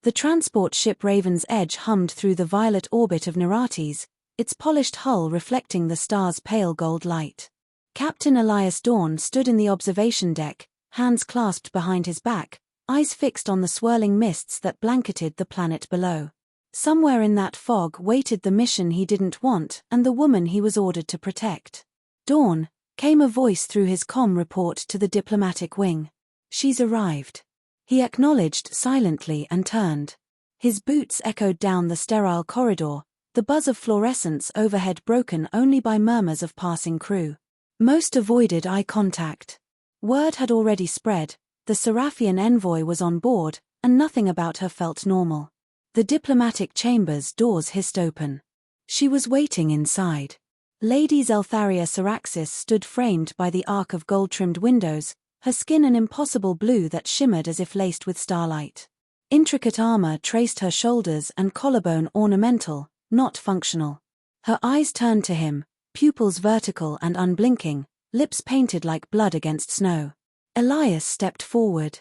The transport ship Raven's Edge hummed through the violet orbit of Nerates, its polished hull reflecting the star's pale gold light. Captain Elias Dorne stood in the observation deck, hands clasped behind his back, eyes fixed on the swirling mists that blanketed the planet below. Somewhere in that fog waited the mission he didn't want and the woman he was ordered to protect. "Dawn," came a voice through his comm report to the diplomatic wing. "She's arrived." He acknowledged silently and turned. His boots echoed down the sterile corridor, the buzz of fluorescence overhead broken only by murmurs of passing crew. Most avoided eye contact. Word had already spread, the Seraphian envoy was on board, and nothing about her felt normal. The diplomatic chamber's doors hissed open. She was waiting inside. Lady Zeltharia Saraxis stood framed by the arc of gold-trimmed windows, her skin an impossible blue that shimmered as if laced with starlight. Intricate armor traced her shoulders and collarbone ornamental, not functional. Her eyes turned to him, pupils vertical and unblinking, lips painted like blood against snow. Elias stepped forward.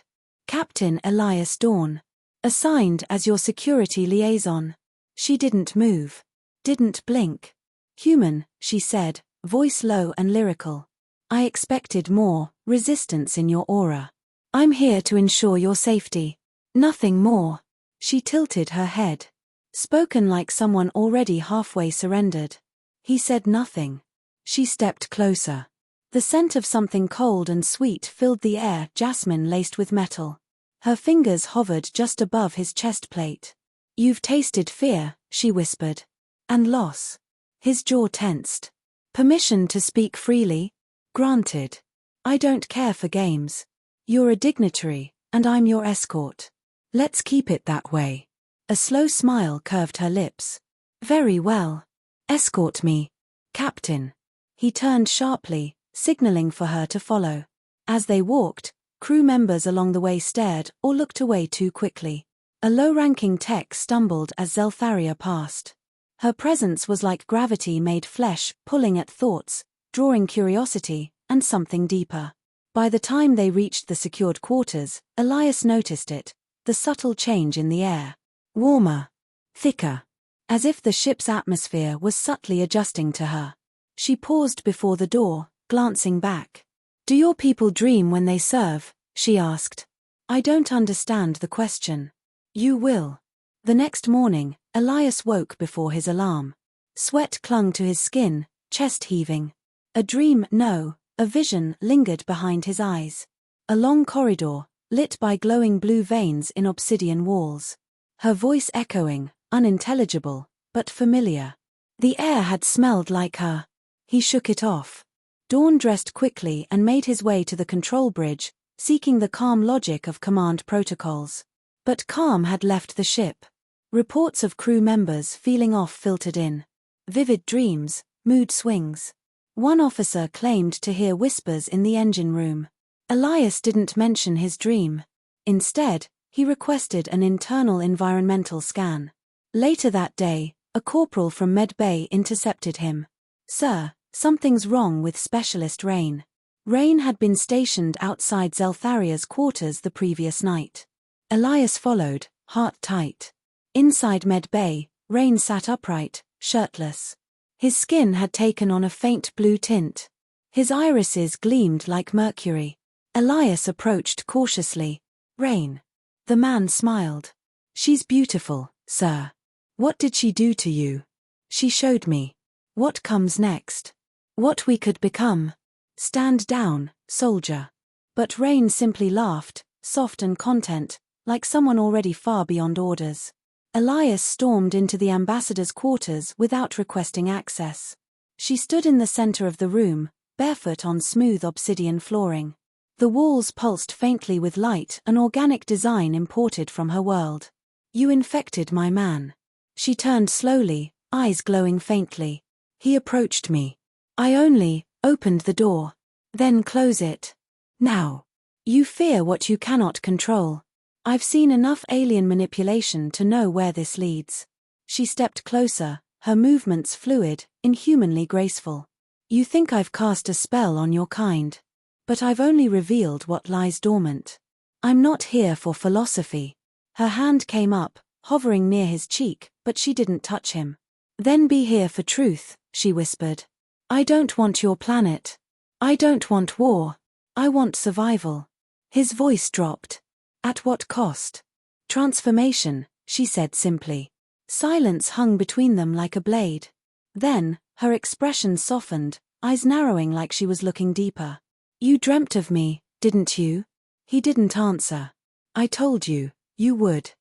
"Captain Elias Dorne. Assigned as your security liaison." She didn't move. Didn't blink. "Human," she said, voice low and lyrical. "I expected more, resistance in your aura. I'm here to ensure your safety. Nothing more." She tilted her head. Spoken like someone already halfway surrendered. He said nothing. She stepped closer. The scent of something cold and sweet filled the air, jasmine laced with metal. Her fingers hovered just above his chest plate. "You've tasted fear," she whispered. "And loss." His jaw tensed. "Permission to speak freely?" "Granted. I don't care for games. You're a dignitary, and I'm your escort. Let's keep it that way." A slow smile curved her lips. "Very well. Escort me, Captain." He turned sharply, signaling for her to follow. As they walked, crew members along the way stared or looked away too quickly. A low-ranking tech stumbled as Zeltharia passed. Her presence was like gravity made flesh, pulling at thoughts, drawing curiosity, and something deeper. By the time they reached the secured quarters, Elias noticed it, the subtle change in the air. Warmer. Thicker. As if the ship's atmosphere was subtly adjusting to her. She paused before the door, glancing back. "Do your people dream when they serve?" she asked. "I don't understand the question." "You will." The next morning, Elias woke before his alarm. Sweat clung to his skin, chest heaving. A dream, no, a vision lingered behind his eyes. A long corridor, lit by glowing blue veins in obsidian walls. Her voice echoing, unintelligible, but familiar. The air had smelled like her. He shook it off. Dawn dressed quickly and made his way to the control bridge, seeking the calm logic of command protocols. But calm had left the ship. Reports of crew members feeling off filtered in. Vivid dreams, mood swings. One officer claimed to hear whispers in the engine room. Elias didn't mention his dream. Instead, he requested an internal environmental scan. Later that day, a corporal from Med Bay intercepted him. "Sir, something's wrong with Specialist Rain." Rain had been stationed outside Zeltharia's quarters the previous night. Elias followed, heart tight. Inside Med Bay, Rain sat upright, shirtless. His skin had taken on a faint blue tint. His irises gleamed like mercury. Elias approached cautiously. "Rain." The man smiled. "She's beautiful, sir." "What did she do to you?" "She showed me. What comes next. What we could become." "Stand down, soldier." But Rain simply laughed, soft and content, like someone already far beyond orders. Elias stormed into the ambassador's quarters without requesting access. She stood in the center of the room, barefoot on smooth obsidian flooring. The walls pulsed faintly with light, an organic design imported from her world. "You infected my man." She turned slowly, eyes glowing faintly. "He approached me. I only opened the door. Then close it. Now. You fear what you cannot control. I've seen enough alien manipulation to know where this leads." She stepped closer, her movements fluid, inhumanly graceful. "You think I've cast a spell on your kind. But I've only revealed what lies dormant. I'm not here for philosophy." Her hand came up, hovering near his cheek, but she didn't touch him. Then be here for truth, she whispered. I don't want your planet. I don't want war. I want survival. His voice dropped. At what cost? Transformation, she said simply. Silence hung between them like a blade. Then, her expression softened, eyes narrowing like she was looking deeper. You dreamt of me, didn't you? He didn't answer. I told you, you would.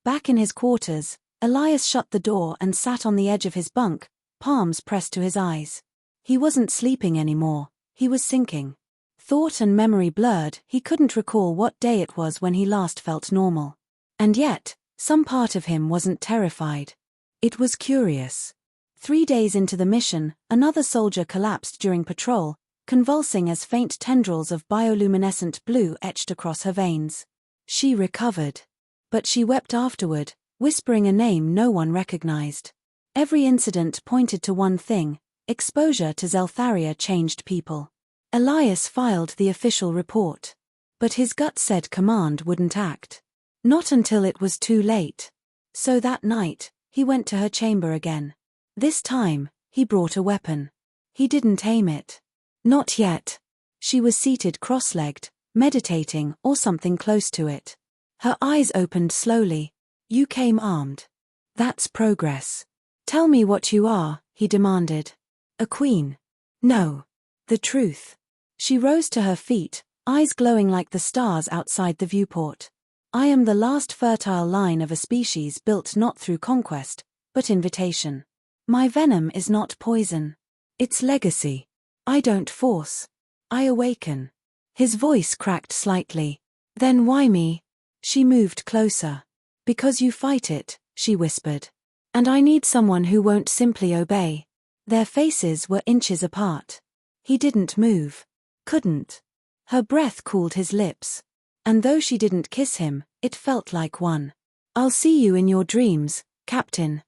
Back in his quarters, Elias shut the door and sat on the edge of his bunk, palms pressed to his eyes. He wasn't sleeping anymore, he was sinking. Thought and memory blurred, he couldn't recall what day it was when he last felt normal. And yet, some part of him wasn't terrified. It was curious. 3 days into the mission, another soldier collapsed during patrol, convulsing as faint tendrils of bioluminescent blue etched across her veins. She recovered. But she wept afterward, whispering a name no one recognized. Every incident pointed to one thing: exposure to Zeltharia changed people. Elias filed the official report. But his gut said command wouldn't act. Not until it was too late. So that night, he went to her chamber again. This time, he brought a weapon. He didn't aim it. Not yet. She was seated cross-legged, meditating or something close to it. Her eyes opened slowly. You came armed. That's progress. Tell me what you are, he demanded. A queen. No. The truth. She rose to her feet, eyes glowing like the stars outside the viewport. I am the last fertile line of a species built not through conquest, but invitation. My venom is not poison. It's legacy. I don't force. I awaken. His voice cracked slightly. Then why me? She moved closer. Because you fight it, she whispered. And I need someone who won't simply obey. Their faces were inches apart. He didn't move. Couldn't. Her breath cooled his lips. And though she didn't kiss him, it felt like one. I'll see you in your dreams, Captain.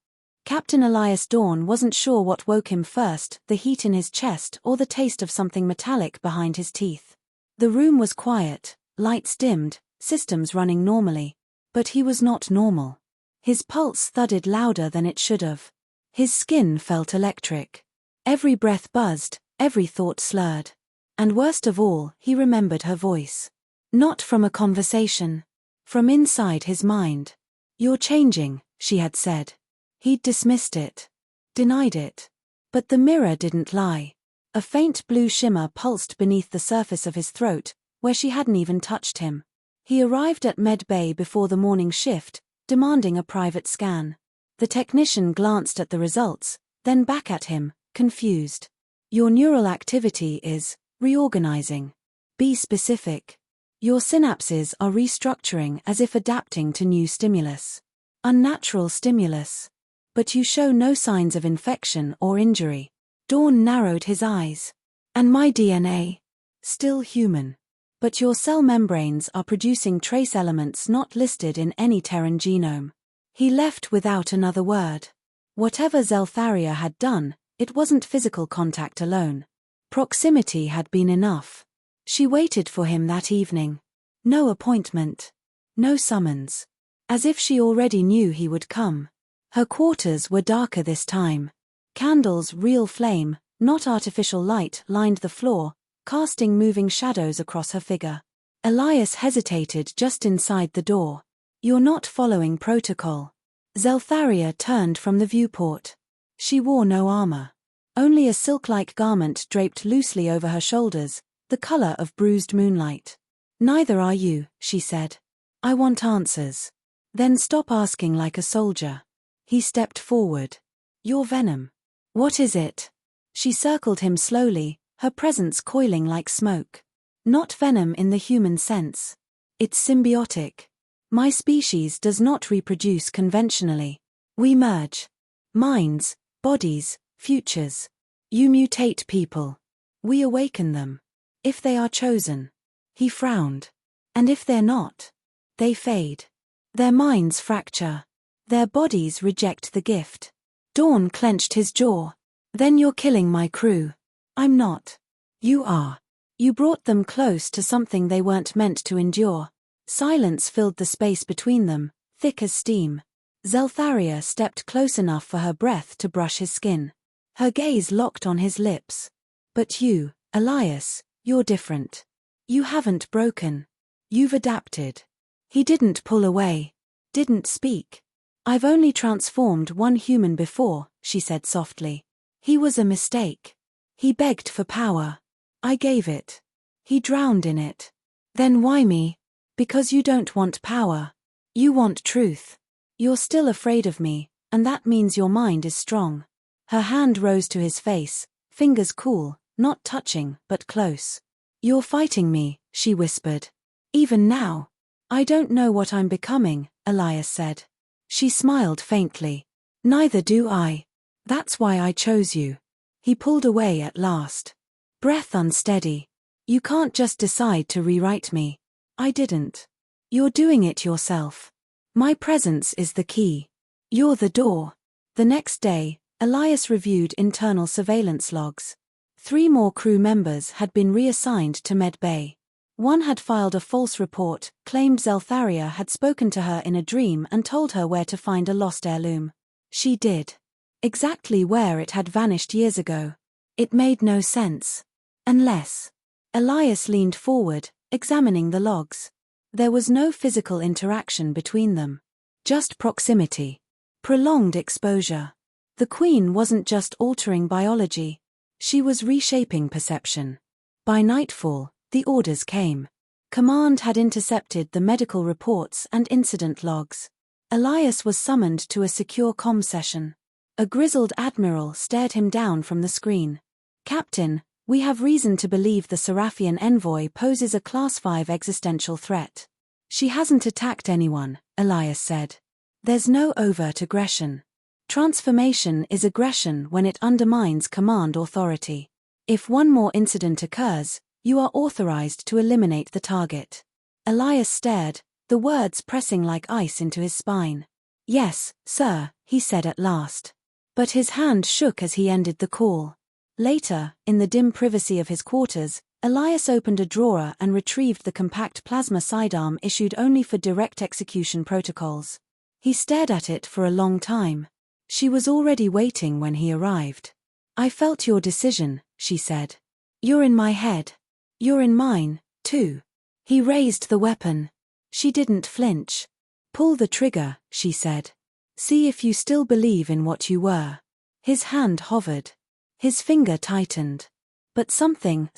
Captain Elias Dorne wasn't sure what woke him first, the heat in his chest or the taste of something metallic behind his teeth. The room was quiet, lights dimmed, systems running normally. But he was not normal. His pulse thudded louder than it should have. His skin felt electric. Every breath buzzed, every thought slurred. And worst of all, he remembered her voice. Not from a conversation. From inside his mind. You're changing, she had said. He'd dismissed it. Denied it. But the mirror didn't lie. A faint blue shimmer pulsed beneath the surface of his throat, where she hadn't even touched him. He arrived at Med Bay before the morning shift, demanding a private scan. The technician glanced at the results, then back at him, confused. Your neural activity is reorganizing. Be specific. Your synapses are restructuring as if adapting to new stimulus. Unnatural stimulus. But you show no signs of infection or injury. Dorne narrowed his eyes. And my DNA? Still human. But your cell membranes are producing trace elements not listed in any Terran genome. He left without another word. Whatever Zeltharia had done, it wasn't physical contact alone. Proximity had been enough. She waited for him that evening. No appointment. No summons. As if she already knew he would come. Her quarters were darker this time. Candles' real flame, not artificial light, lined the floor, casting moving shadows across her figure. Elias hesitated just inside the door. You're not following protocol. Zeltharia turned from the viewport. She wore no armor. Only a silk-like garment draped loosely over her shoulders, the color of bruised moonlight. Neither are you, she said. I want answers. Then stop asking like a soldier. He stepped forward. Your venom. What is it? She circled him slowly, her presence coiling like smoke. Not venom in the human sense. It's symbiotic. My species does not reproduce conventionally. We merge. Minds, bodies, futures. You mutate people. We awaken them. If they are chosen. He frowned. And if they're not? They fade. Their minds fracture. Their bodies reject the gift. Dorne clenched his jaw. Then you're killing my crew. I'm not. You are. You brought them close to something they weren't meant to endure. Silence filled the space between them, thick as steam. Zeltharia stepped close enough for her breath to brush his skin. Her gaze locked on his lips. But you, Elias, you're different. You haven't broken. You've adapted. He didn't pull away. Didn't speak. I've only transformed one human before, she said softly. He was a mistake. He begged for power. I gave it. He drowned in it. Then why me? Because you don't want power. You want truth. You're still afraid of me, and that means your mind is strong. Her hand rose to his face, fingers cool, not touching, but close. You're fighting me, she whispered. Even now. I don't know what I'm becoming, Elias said. She smiled faintly. Neither do I. That's why I chose you. He pulled away at last. Breath unsteady. You can't just decide to rewrite me. I didn't. You're doing it yourself. My presence is the key. You're the door. The next day, Elias reviewed internal surveillance logs. 3 more crew members had been reassigned to Med Bay. One had filed a false report, claimed Zeltharia had spoken to her in a dream and told her where to find a lost heirloom. She did. Exactly where it had vanished years ago. It made no sense. Unless. Elias leaned forward, examining the logs. There was no physical interaction between them. Just proximity. Prolonged exposure. The Queen wasn't just altering biology. She was reshaping perception. By nightfall, the orders came. Command had intercepted the medical reports and incident logs. Elias was summoned to a secure comm session. A grizzled admiral stared him down from the screen. Captain, we have reason to believe the Seraphian envoy poses a Class 5 existential threat. She hasn't attacked anyone, Elias said. There's no overt aggression. Transformation is aggression when it undermines command authority. If one more incident occurs, you are authorized to eliminate the target. Elias stared, the words pressing like ice into his spine. Yes, sir, he said at last. But his hand shook as he ended the call. Later, in the dim privacy of his quarters, Elias opened a drawer and retrieved the compact plasma sidearm issued only for direct execution protocols. He stared at it for a long time. She was already waiting when he arrived. I felt your decision, she said. You're in my head. You're in mine, too. He raised the weapon. She didn't flinch. Pull the trigger, she said. See if you still believe in what you were. His hand hovered. His finger tightened. But something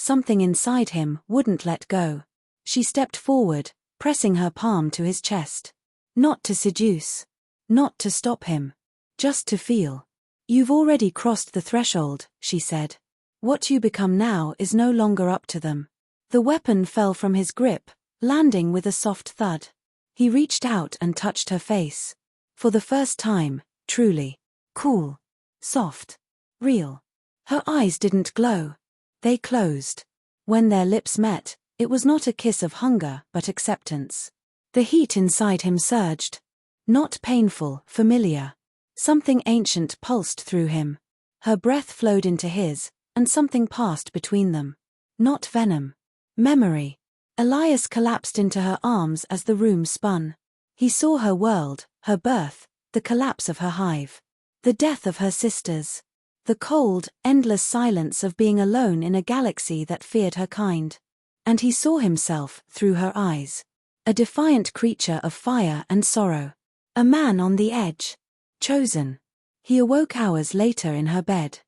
inside him wouldn't let go. She stepped forward, pressing her palm to his chest. Not to seduce. Not to stop him. Just to feel. You've already crossed the threshold, she said. What you become now is no longer up to them. The weapon fell from his grip, landing with a soft thud. He reached out and touched her face. For the first time, truly. Cool. Soft. Real. Her eyes didn't glow. They closed. When their lips met, it was not a kiss of hunger but acceptance. The heat inside him surged. Not painful, familiar. Something ancient pulsed through him. Her breath flowed into his, and something passed between them. Not venom. Memory. Elias collapsed into her arms as the room spun. He saw her world, her birth, the collapse of her hive. The death of her sisters. The cold, endless silence of being alone in a galaxy that feared her kind. And he saw himself through her eyes. A defiant creature of fire and sorrow. A man on the edge. Chosen. He awoke hours later in her bed.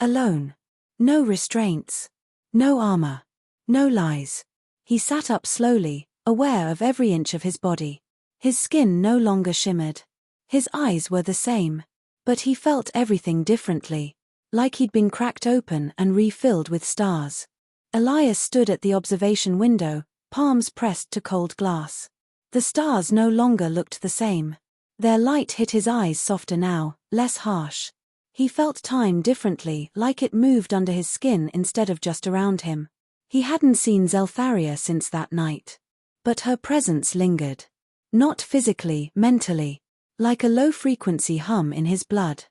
Alone. No restraints. No armor. No lies. He sat up slowly, aware of every inch of his body. His skin no longer shimmered. His eyes were the same. But he felt everything differently. Like he'd been cracked open and refilled with stars. Elias stood at the observation window, palms pressed to cold glass. The stars no longer looked the same. Their light hit his eyes softer now, less harsh. He felt time differently, like it moved under his skin instead of just around him. He hadn't seen Zeltharia since that night. But her presence lingered. Not physically, mentally. Like a low-frequency hum in his blood.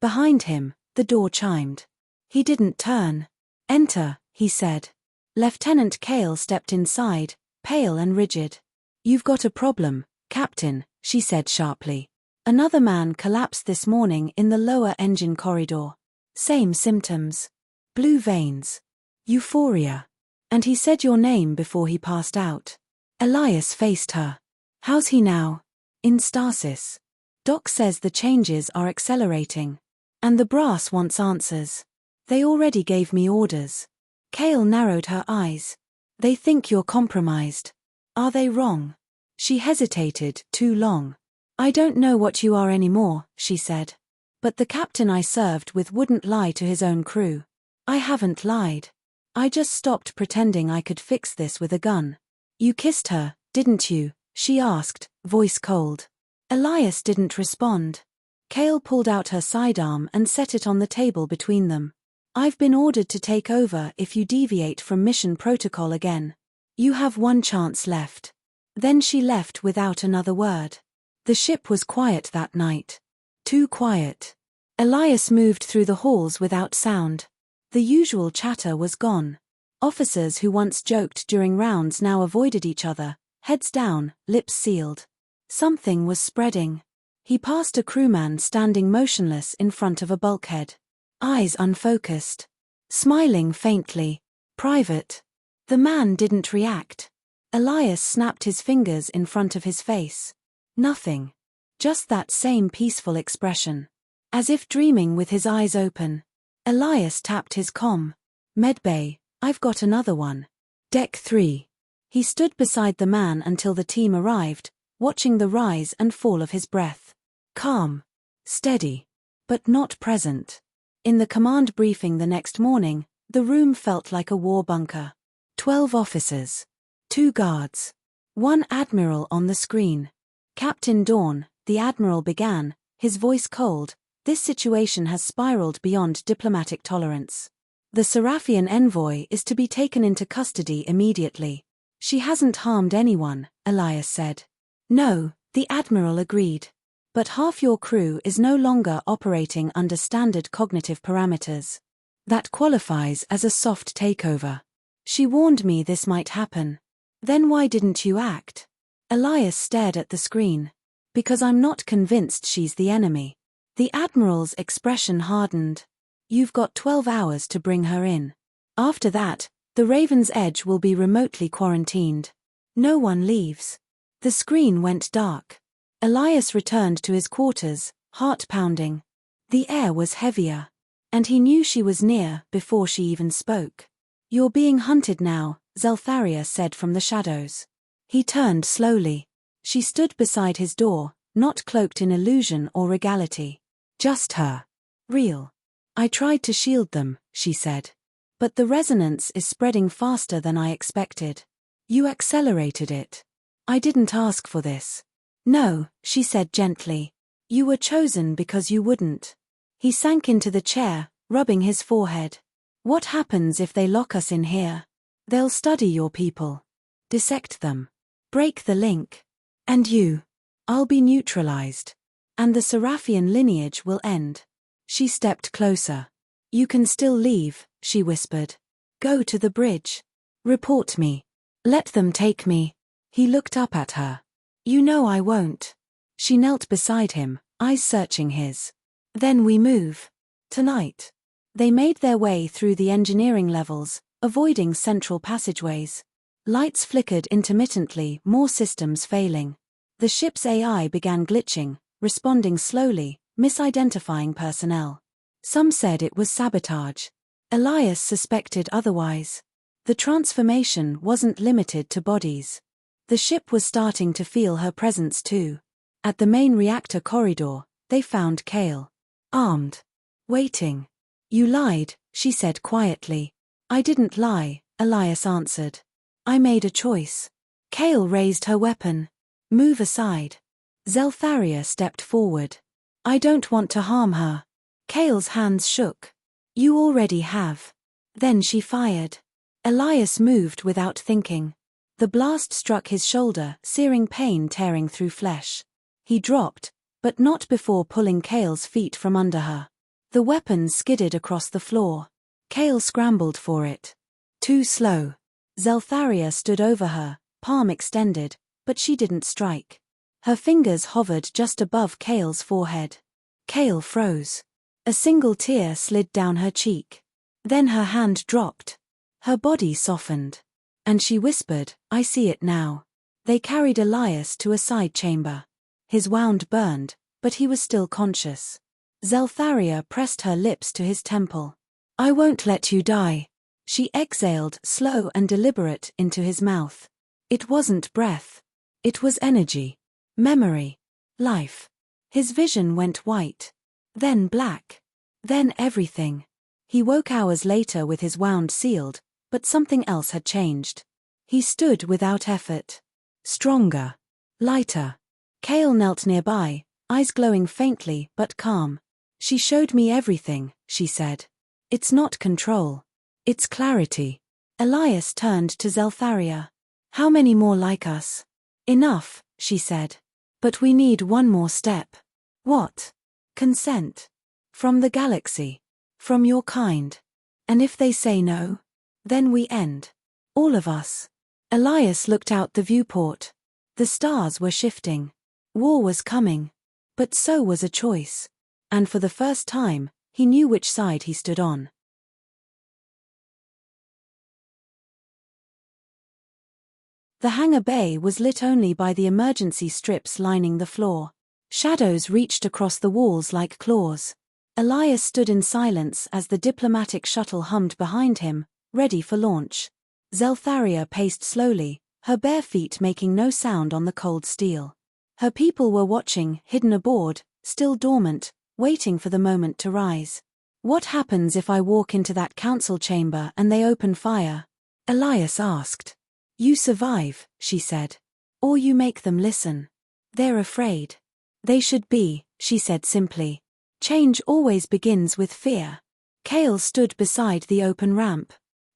Behind him, the door chimed. He didn't turn. Enter, he said. Lieutenant Kale stepped inside, pale and rigid. You've got a problem, Captain, she said sharply. Another man collapsed this morning in the lower engine corridor. Same symptoms. Blue veins. Euphoria. And he said your name before he passed out. Elias faced her. How's he now? In stasis. Doc says the changes are accelerating. And the brass wants answers. They already gave me orders. Kale narrowed her eyes. They think you're compromised. Are they wrong? She hesitated too long. I don't know what you are anymore, she said. But the captain I served with wouldn't lie to his own crew. I haven't lied. I just stopped pretending I could fix this with a gun. You kissed her, didn't you? She asked, voice cold. Elias didn't respond. Kale pulled out her sidearm and set it on the table between them. I've been ordered to take over if you deviate from mission protocol again. You have one chance left. Then she left without another word. The ship was quiet that night. Too quiet. Elias moved through the halls without sound. The usual chatter was gone. Officers who once joked during rounds now avoided each other, heads down, lips sealed. Something was spreading. He passed a crewman standing motionless in front of a bulkhead. Eyes unfocused. Smiling faintly. Private. The man didn't react. Elias snapped his fingers in front of his face. Nothing. Just that same peaceful expression. As if dreaming with his eyes open. Elias tapped his comm. Medbay, I've got another one. Deck 3. He stood beside the man until the team arrived, watching the rise and fall of his breath. Calm. Steady. But not present. In the command briefing the next morning, the room felt like a war bunker. 12 officers. 2 guards. 1 admiral on the screen. Captain Dorne, the admiral began, his voice cold. This situation has spiraled beyond diplomatic tolerance. The Seraphian envoy is to be taken into custody immediately. She hasn't harmed anyone, Elias said. No, the admiral agreed. But half your crew is no longer operating under standard cognitive parameters. That qualifies as a soft takeover. She warned me this might happen. Then why didn't you act? Elias stared at the screen. Because I'm not convinced she's the enemy. The admiral's expression hardened. You've got 12 hours to bring her in. After that, the Raven's Edge will be remotely quarantined. No one leaves. The screen went dark. Elias returned to his quarters, heart pounding. The air was heavier. And he knew she was near before she even spoke. You're being hunted now, Zeltharia said from the shadows. He turned slowly. She stood beside his door, not cloaked in illusion or regality. Just her. Real. I tried to shield them, she said. But the resonance is spreading faster than I expected. You accelerated it. I didn't ask for this. No, she said gently. You were chosen because you wouldn't. He sank into the chair, rubbing his forehead. What happens if they lock us in here? They'll study your people. Dissect them. Break the link. And you. I'll be neutralized. And the Seraphian lineage will end. She stepped closer. You can still leave, she whispered. Go to the bridge. Report me. Let them take me. He looked up at her. You know I won't. She knelt beside him, eyes searching his. Then we move. Tonight. They made their way through the engineering levels, avoiding central passageways. Lights flickered intermittently, more systems failing. The ship's AI began glitching, responding slowly, misidentifying personnel. Some said it was sabotage. Elias suspected otherwise. The transformation wasn't limited to bodies. The ship was starting to feel her presence too. At the main reactor corridor, they found Kale. Armed. Waiting. You lied, she said quietly. I didn't lie, Elias answered. I made a choice. Kale raised her weapon. Move aside. Zeltharia stepped forward. I don't want to harm her. Kale's hands shook. You already have. Then she fired. Elias moved without thinking. The blast struck his shoulder, searing pain tearing through flesh. He dropped, but not before pulling Kale's feet from under her. The weapon skidded across the floor. Kale scrambled for it. Too slow. Zeltharia stood over her, palm extended, but she didn't strike. Her fingers hovered just above Kale's forehead. Kale froze. A single tear slid down her cheek. Then her hand dropped. Her body softened. And she whispered, "I see it now." They carried Elias to a side chamber. His wound burned, but he was still conscious. Zeltharia pressed her lips to his temple. "I won't let you die." She exhaled, slow and deliberate, into his mouth. It wasn't breath. It was energy. Memory. Life. His vision went white. Then black. Then everything. He woke hours later with his wound sealed, but something else had changed. He stood without effort. Stronger. Lighter. Kale knelt nearby, eyes glowing faintly but calm. "She showed me everything," she said. "It's not control. It's clarity." Elias turned to Zeltharia. "How many more like us?" "Enough," she said. "But we need one more step." "What?" "Consent. From the galaxy. From your kind. And if they say no? Then we end. All of us." Elias looked out the viewport. The stars were shifting. War was coming. But so was a choice. And for the first time, he knew which side he stood on. The hangar bay was lit only by the emergency strips lining the floor. Shadows reached across the walls like claws. Elias stood in silence as the diplomatic shuttle hummed behind him, ready for launch. Zeltharia paced slowly, her bare feet making no sound on the cold steel. Her people were watching, hidden aboard, still dormant, waiting for the moment to rise. "What happens if I walk into that council chamber and they open fire?" Elias asked. "You survive," she said. "Or you make them listen. They're afraid." "They should be," she said simply. "Change always begins with fear." Kale stood beside the open ramp.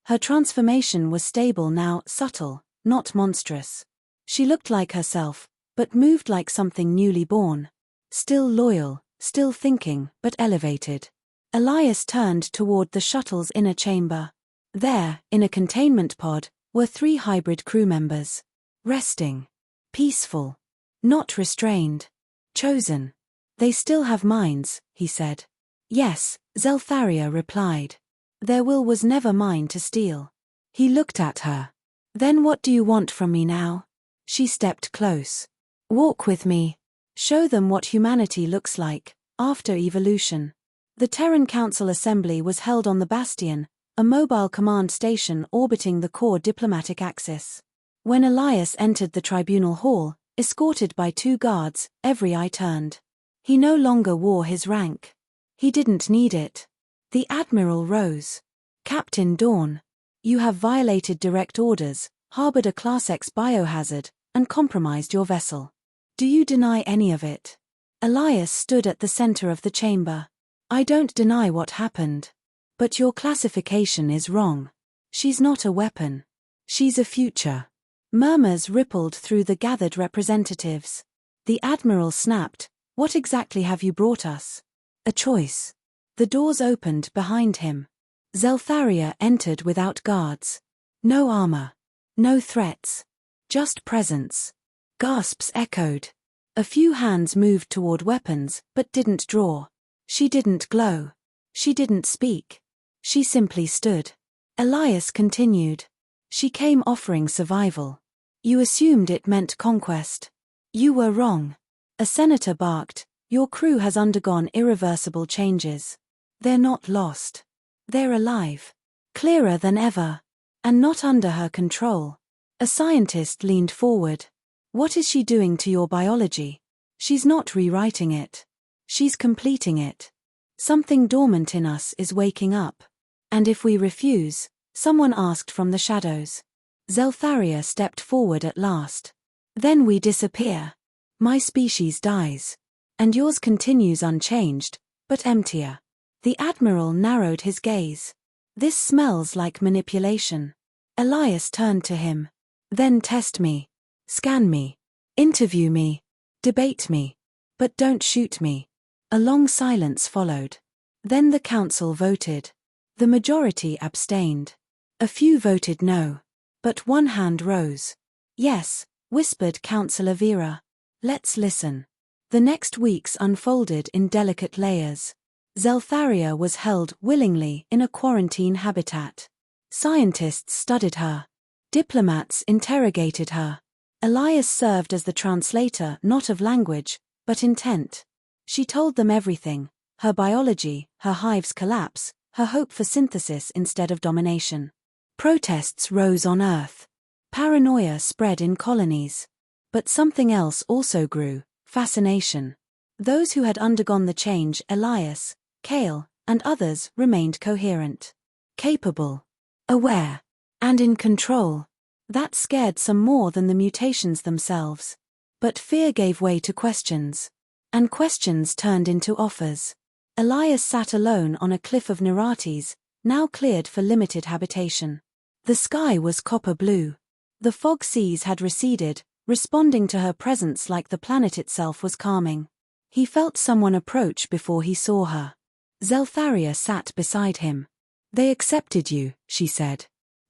Her transformation was stable now, subtle, not monstrous. She looked like herself, but moved like something newly born. Still loyal, still thinking, but elevated. Elias turned toward the shuttle's inner chamber. There, in a containment pod, were 3 hybrid crew members. Resting. Peaceful. Not restrained. Chosen. "They still have minds," he said. "Yes," Zeltharia replied. "Their will was never mine to steal." He looked at her. "Then what do you want from me now?" She stepped close. "Walk with me. Show them what humanity looks like, after evolution." The Terran Council Assembly was held on the Bastion, a mobile command station orbiting the core diplomatic axis. When Elias entered the tribunal hall, escorted by 2 guards, every eye turned. He no longer wore his rank. He didn't need it. The Admiral rose. "Captain Dorne, you have violated direct orders, harbored a Class X biohazard, and compromised your vessel. Do you deny any of it?" Elias stood at the center of the chamber. "I don't deny what happened. But your classification is wrong. She's not a weapon. She's a future." Murmurs rippled through the gathered representatives. The Admiral snapped, "What exactly have you brought us?" "A choice." The doors opened behind him. Zeltharia entered without guards. No armor. No threats. Just presence. Gasps echoed. A few hands moved toward weapons, but didn't draw. She didn't glow. She didn't speak. She simply stood. Elias continued. "She came offering survival. You assumed it meant conquest. You were wrong." A senator barked, "Your crew has undergone irreversible changes. They're not lost. They're alive. Clearer than ever. And not under her control." A scientist leaned forward. "What is she doing to your biology?" "She's not rewriting it. She's completing it. Something dormant in us is waking up. And if we refuse," someone asked from the shadows. Zeltharia stepped forward at last. "Then we disappear. My species dies. And yours continues unchanged, but emptier." The Admiral narrowed his gaze. "This smells like manipulation." Elias turned to him. "Then test me. Scan me. Interview me. Debate me. But don't shoot me." A long silence followed. Then the council voted. The majority abstained. A few voted no. But one hand rose. "Yes," whispered Councillor Vera. Let's listen. The next weeks unfolded in delicate layers. Zeltharia was held willingly in a quarantine habitat. Scientists studied her. Diplomats interrogated her. Elias served as the translator not of language, but intent. She told them everything: her biology, her hive's collapse, her hope for synthesis instead of domination. Protests rose on Earth. Paranoia spread in colonies. But something else also grew: fascination. Those who had undergone the change, Elias, Kale, and others, remained coherent. Capable. Aware. And in control. That scared some more than the mutations themselves. But fear gave way to questions. And questions turned into offers. Elias sat alone on a cliff of Neratis, now cleared for limited habitation. The sky was copper blue. The fog seas had receded, responding to her presence like the planet itself was calming. He felt someone approach before he saw her. Zeltharia sat beside him. "They accepted you," she said.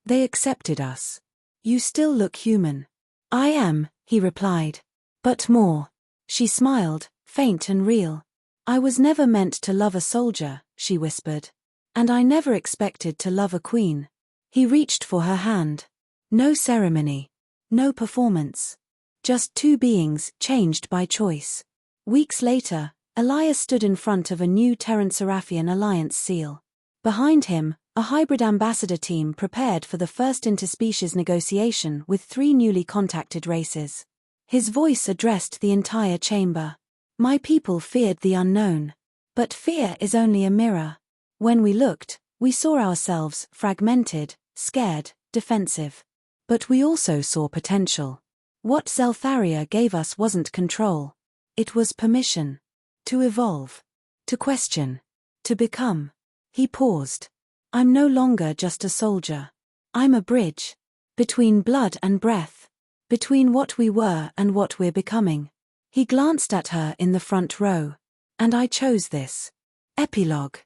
"They accepted us. You still look human." "I am," he replied. "But more." She smiled, faint and real. "I was never meant to love a soldier," she whispered. "And I never expected to love a queen." He reached for her hand. No ceremony. No performance. Just two beings, changed by choice. Weeks later, Elias stood in front of a new Terran-Seraphian alliance seal. Behind him, a hybrid ambassador team prepared for the first interspecies negotiation with 3 newly contacted races. His voice addressed the entire chamber. "My people feared the unknown. But fear is only a mirror. When we looked, we saw ourselves fragmented, scared, defensive. But we also saw potential. What Zeltharia gave us wasn't control. It was permission. To evolve. To question. To become." He paused. "I'm no longer just a soldier. I'm a bridge. Between blood and breath. Between what we were and what we're becoming." He glanced at her in the front row. "And I chose this." Epilogue.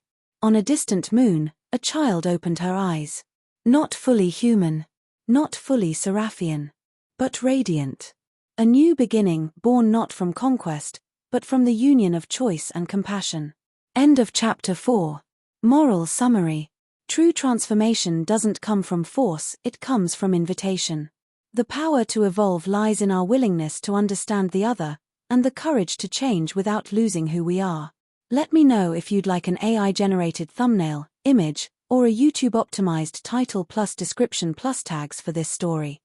On a distant moon, a child opened her eyes. Not fully human. Not fully Seraphian. But radiant. A new beginning, born not from conquest, but from the union of choice and compassion. End of chapter 4. Moral summary. True transformation doesn't come from force, it comes from invitation. The power to evolve lies in our willingness to understand the other, and the courage to change without losing who we are. Let me know if you'd like an AI-generated thumbnail, image, or a YouTube-optimized title plus description plus tags for this story.